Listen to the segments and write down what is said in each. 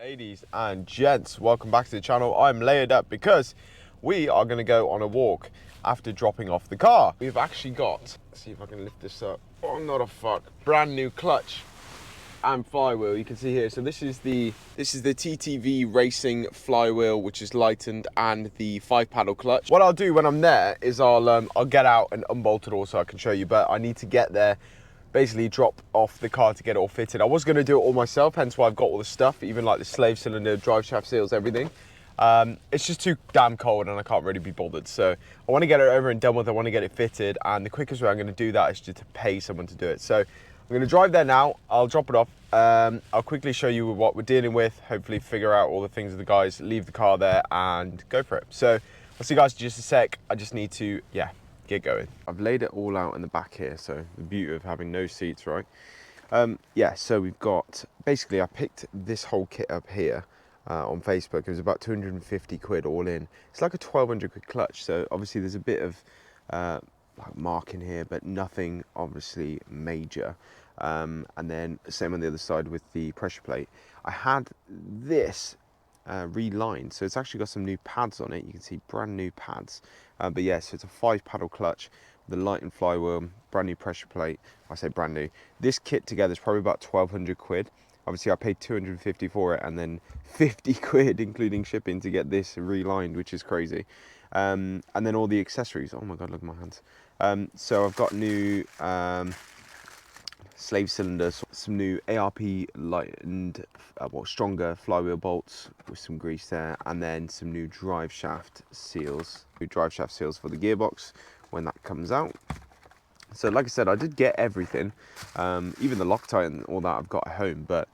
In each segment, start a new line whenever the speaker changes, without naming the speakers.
Ladies and gents, welcome back to the channel. I'm layered up because we are going to go on a walk after dropping off the car. We've actually got, let's see if I can lift this up. Oh, not a fuck. Brand new clutch and flywheel. You can see here. So this is the TTV Racing flywheel, which is lightened, and the 5-paddle clutch. What I'll do when I'm there is I'll get out and unbolt it all so I can show you. But I need to get there, basically drop off the car to get it all fitted. I was going to do it all myself, hence why I've got all the stuff, even like the slave cylinder, drive shaft seals, everything. It's just too damn cold and I can't really be bothered. So I want to get it over and done with. I want to get it fitted, and the quickest way I'm going to do that is just to pay someone to do it. So I'm going to drive there now. I'll drop it off. I'll quickly show you what we're dealing with, hopefully figure out all the things with the guys, leave the car there and go for it. So I'll see you guys in just a sec. I just need to, get going. I've laid it all out in the back here, so the beauty of having no seats, right? So we've got, basically I picked this whole kit up here on Facebook. It was about 250 quid all in. It's like a 1200 quid clutch, so obviously there's a bit of like marking here, but nothing obviously major. And then same on the other side with the pressure plate. I had this relined, so it's actually got some new pads on it. You can see brand new pads, but yeah, so it's a 5-paddle clutch with a light and flywheel, brand new pressure plate. I say brand new. This kit together is probably about 1200 quid. Obviously I paid 250 for it, and then 50 quid including shipping to get this relined, which is crazy. And then all the accessories. Oh my god, look at my hands. So I've got new slave cylinders, some new ARP lightened, stronger flywheel bolts with some grease there, and then some new drive shaft seals. New drive shaft seals for the gearbox when that comes out. So like I said, I did get everything, even the Loctite and all that I've got at home, but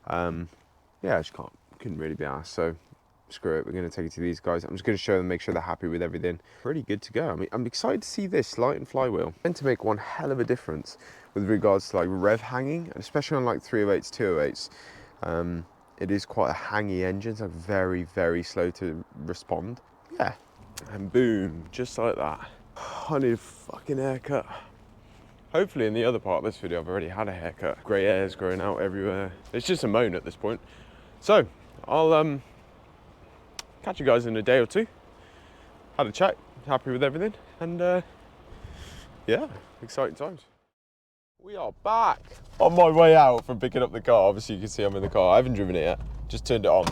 I just couldn't really be asked. So screw it, we're going to take it to these guys. I'm just going to show them, make sure they're happy with everything. Pretty good to go. I mean, I'm excited to see this light and flywheel. Meant to make one hell of a difference with regards to like rev hanging, especially on like 308s, 208s. It is quite a hangy engine. It's like very, very slow to respond. Yeah, and boom, just like that. I need a fucking haircut. Hopefully in the other part of this video I've already had a haircut. Grey hairs growing out everywhere. It's just a moan at this point. So I'll catch you guys in a day or two. Had a chat, happy with everything, and yeah, exciting times. We are back. On my way out from picking up the car, obviously you can see I'm in the car. I haven't driven it yet, just turned it on.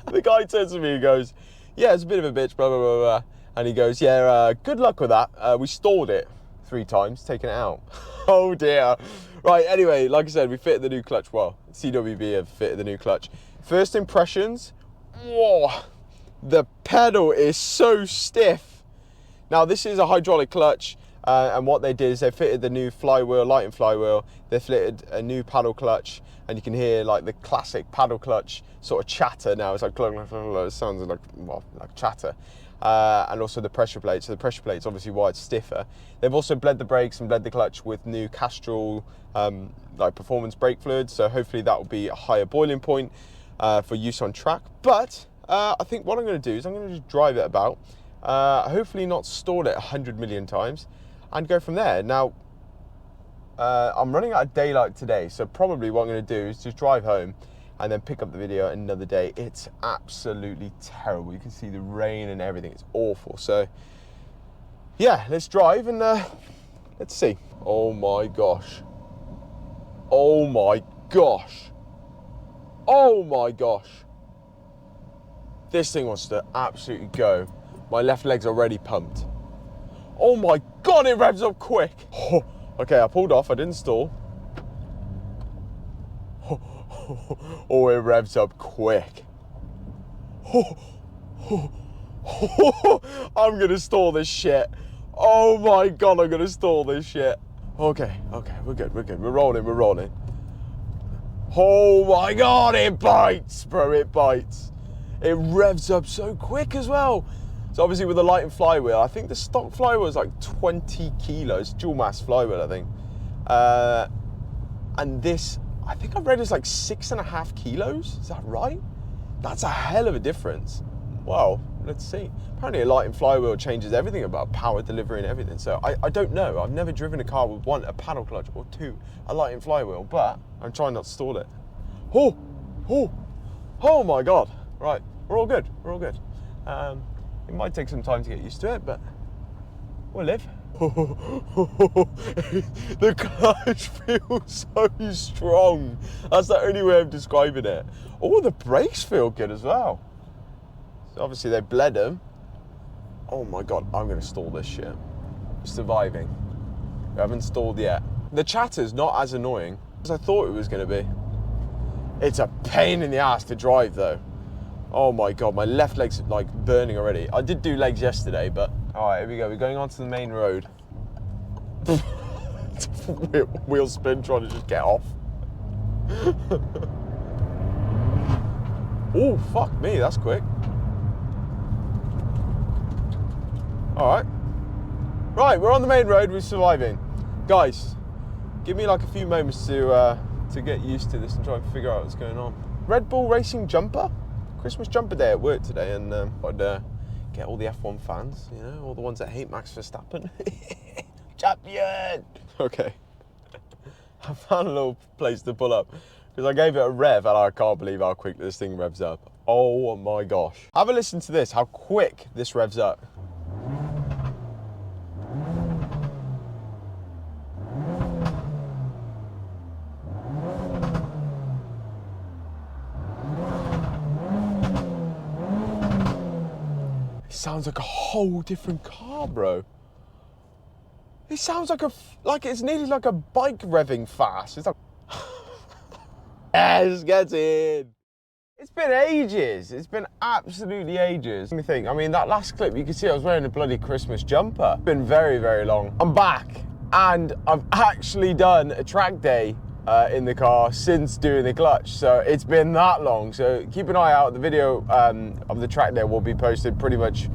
The guy turns to me and goes, yeah, it's a bit of a bitch, blah, blah, blah, blah. And he goes, yeah, good luck with that. We stalled it 3 times, taking it out. Oh dear. Right, anyway, like I said, we fitted the new clutch. Well, CWB have fitted the new clutch. First impressions, whoa, the pedal is so stiff. Now this is a hydraulic clutch, and what they did is they fitted the new flywheel, light and flywheel. They fitted a new paddle clutch, and you can hear like the classic paddle clutch sort of chatter now. It's like, it sounds like, well, like chatter. And also the pressure plate. So the pressure plate's obviously why it's stiffer. They've also bled the brakes and bled the clutch with new Castrol like performance brake fluid. So hopefully that will be a higher boiling point for use on track. But I think what I'm going to do is I'm going to just drive it about, hopefully not stall it 100 million times, and go from there. Now I'm running out of daylight today, so probably what I'm going to do is just drive home and then pick up the video another day. It's absolutely terrible. You can see the rain and everything. It's awful. So yeah, let's drive and let's see. Oh my gosh. Oh my gosh. Oh my gosh. This thing wants to absolutely go. My left leg's already pumped. Oh my God, it revs up quick. Oh, okay, I pulled off, I didn't stall. Oh, it revs up quick. I'm gonna stall this shit. Oh my God, I'm gonna stall this shit. Okay, we're good. We're rolling. Oh my God, it bites, bro, it bites. It revs up so quick as well. So obviously with the light and flywheel, I think the stock flywheel is like 20 kilos, dual mass flywheel, I think. And this, I think I've read it's like 6.5 kilos. Is that right? That's a hell of a difference. Well, let's see. Apparently a light and flywheel changes everything about power delivery and everything. So I don't know. I've never driven a car with 1, a paddle clutch, or 2, a light and flywheel, but I'm trying not to stall it. Oh my God. Right, we're all good, we're all good. It might take some time to get used to it, but we'll live. The clutch feels so strong. That's the only way of describing it. Oh, the brakes feel good as well. So obviously they bled them. Oh my God, I'm gonna stall this shit. Surviving. We haven't stalled yet. The chatter's not as annoying as I thought it was gonna be. It's a pain in the ass to drive though. Oh my God, my left leg's like burning already. I did do legs yesterday, but all right, here we go. We're going onto the main road. Wheel spin, trying to just get off. Oh, fuck me, that's quick. All right. Right, we're on the main road, we're surviving. Guys, give me like a few moments to get used to this and try and figure out what's going on. Red Bull Racing jumper? Christmas jumper day at work today, and I'd get all the F1 fans, you know, all the ones that hate Max Verstappen. Champion! Okay. I found a little place to pull up because I gave it a rev and I can't believe how quick this thing revs up. Oh my gosh. Have a listen to this, how quick this revs up. Sounds like a whole different car, bro. It sounds like it's nearly like a bike revving fast. It's like, yes, get in. It's been ages. It's been absolutely ages. Let me think. I mean, that last clip, you can see I was wearing a bloody Christmas jumper. It's been very, very long. I'm back, and I've actually done a track day in the car since doing the clutch, so it's been that long. So keep an eye out. The video of the track day will be posted pretty much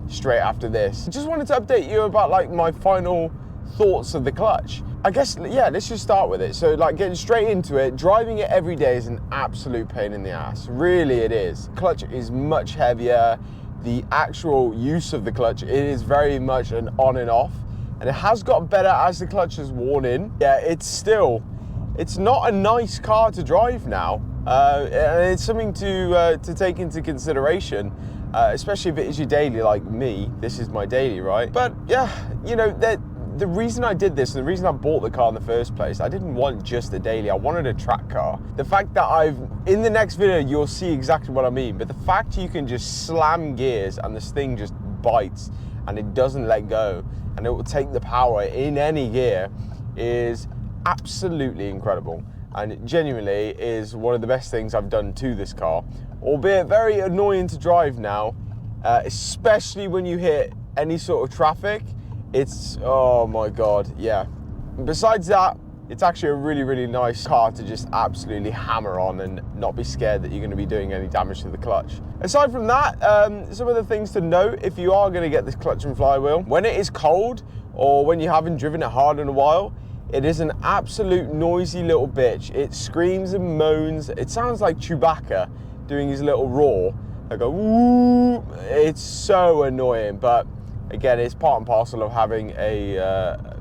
straight after this. I just wanted to update you about like my final thoughts of the clutch. I guess, yeah, let's just start with it. So like getting straight into it, driving it every day is an absolute pain in the ass. Really it is. Clutch is much heavier. The actual use of the clutch, it is very much an on and off, and it has got better as the clutch has worn in. Yeah, it's not a nice car to drive now. And it's something to take into consideration, especially if it is your daily like me. This is my daily, right? But yeah, you know, the reason I did this, and the reason I bought the car in the first place, I didn't want just a daily, I wanted a track car. The fact that in the next video, you'll see exactly what I mean, but the fact you can just slam gears and this thing just bites and it doesn't let go, and it will take the power in any gear is absolutely incredible, and genuinely is one of the best things I've done to this car, albeit very annoying to drive now, especially when you hit any sort of traffic. It's, oh my God, yeah. Besides that, it's actually a really, really nice car to just absolutely hammer on and not be scared that you're going to be doing any damage to the clutch. Aside from that, some of the things to note if you are going to get this clutch and flywheel, when it is cold or when you haven't driven it hard in a while, it is an absolute noisy little bitch. It screams and moans. It sounds like Chewbacca doing his little roar. I go, woo. It's so annoying, but again, it's part and parcel of having a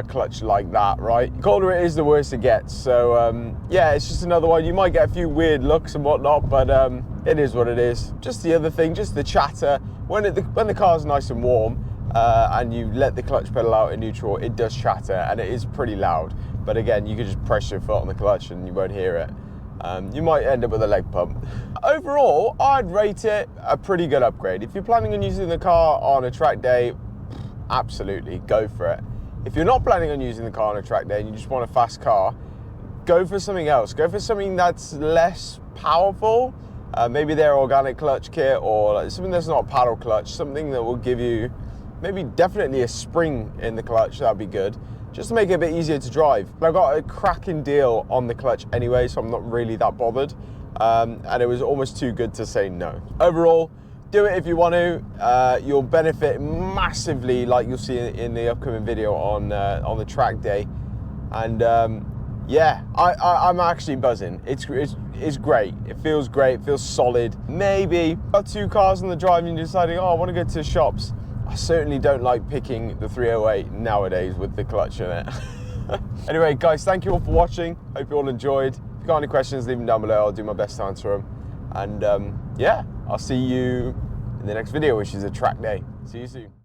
clutch like that, right? The colder it is, the worse it gets. So yeah, it's just another one. You might get a few weird looks and whatnot, but it is what it is. Just the other thing, just the chatter. When the car's nice and warm, and you let the clutch pedal out in neutral, it does chatter and it is pretty loud. But again, you can just press your foot on the clutch and you won't hear it. You might end up with a leg pump. Overall, I'd rate it a pretty good upgrade. If you're planning on using the car on a track day, absolutely, go for it. If you're not planning on using the car on a track day and you just want a fast car, go for something else. Go for something that's less powerful. Maybe their organic clutch kit, or something that's not a paddle clutch, something that will give you maybe definitely a spring in the clutch. That'd be good, just to make it a bit easier to drive. I got a cracking deal on the clutch anyway, so I'm not really that bothered, and it was almost too good to say no. Overall, do it if you want to. You'll benefit massively, like you'll see in the upcoming video on the track day. And yeah, I'm actually buzzing. It's great. It feels great. It feels solid. Maybe got two cars on the drive and you're deciding, oh, I want to go to the shops. I certainly don't like picking the 308 nowadays with the clutch in it. Anyway, guys, thank you all for watching. Hope you all enjoyed. If you've got any questions, leave them down below. I'll do my best to answer them. And yeah, I'll see you in the next video, which is a track day. See you soon.